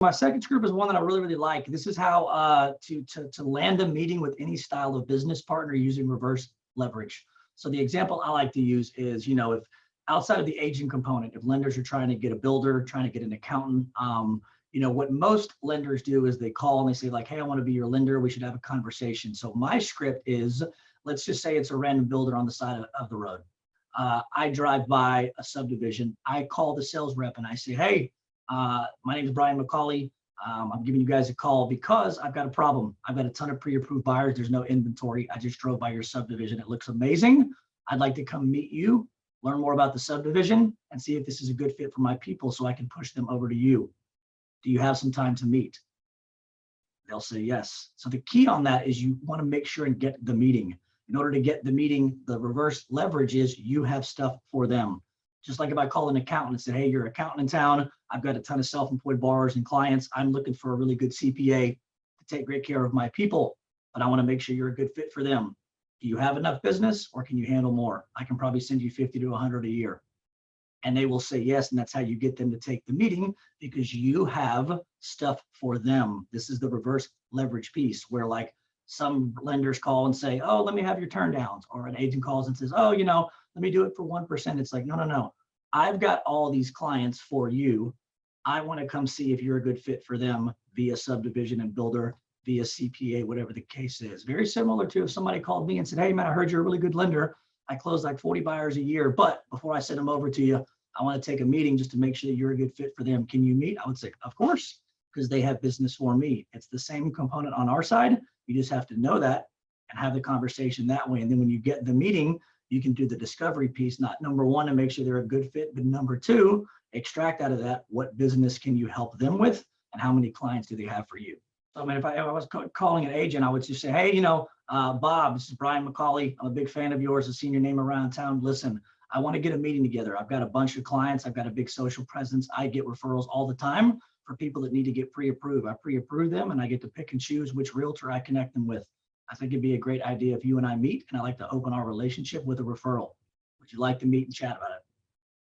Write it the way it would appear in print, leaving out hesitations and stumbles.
My second script is one that I really, really like. This is how to land a meeting with any style of business partner using reverse leverage. So the example I like to use is, if outside of the agent component, if lenders are trying to get a builder, trying to get an accountant, what most lenders do is they call and they say like, hey, I want to be your lender. We should have a conversation. So my script is, let's just say it's a random builder on the side of the road. I drive by a subdivision. I call the sales rep and I say, hey, my name is Brian McCauley. I'm giving you guys a call because I've got a problem. I've got a ton of pre-approved buyers. There's no inventory. I just drove by your subdivision. It looks amazing. I'd like to come meet you, learn more about the subdivision, and see if this is a good fit for my people so I can push them over to you. Do you have some time to meet? They'll say yes. So the key on that is you want to make sure and get the meeting. In order to get the meeting, the reverse leverage is you have stuff for them. Just like if I call an accountant and say, hey, you're an accountant in town. I've got a ton of self-employed borrowers and clients. I'm looking for a really good CPA to take great care of my people, but I want to make sure you're a good fit for them. Do you have enough business or can you handle more? I can probably send you 50 to 100 a year. And they will say yes. And that's how you get them to take the meeting because you have stuff for them. This is the reverse leverage piece where like some lenders call and say, oh, let me have your turn downs. Or an agent calls and says, oh, let me do it for 1%. It's like, no. I've got all these clients for you. I want to come see if you're a good fit for them via subdivision and builder, via CPA, whatever the case is. Very similar to if somebody called me and said, hey, man, I heard you're a really good lender. I close like 40 buyers a year, but before I send them over to you, I want to take a meeting just to make sure that you're a good fit for them. Can you meet? I would say, of course, because they have business for me. It's the same component on our side. You just have to know that and have the conversation that way. And then when you get the meeting, you can do the discovery piece, not number one, to make sure they're a good fit, but number two, extract out of that, what business can you help them with and how many clients do they have for you? So I mean, if I was calling an agent, I would just say, hey, Bob, this is Brian McCauley. I'm a big fan of yours. I've seen your name around town. Listen, I want to get a meeting together. I've got a bunch of clients. I've got a big social presence. I get referrals all the time for people that need to get pre-approved. I pre-approve them and I get to pick and choose which realtor I connect them with. I think it'd be a great idea if you and I meet, and I like to open our relationship with a referral. Would you like to meet and chat about it?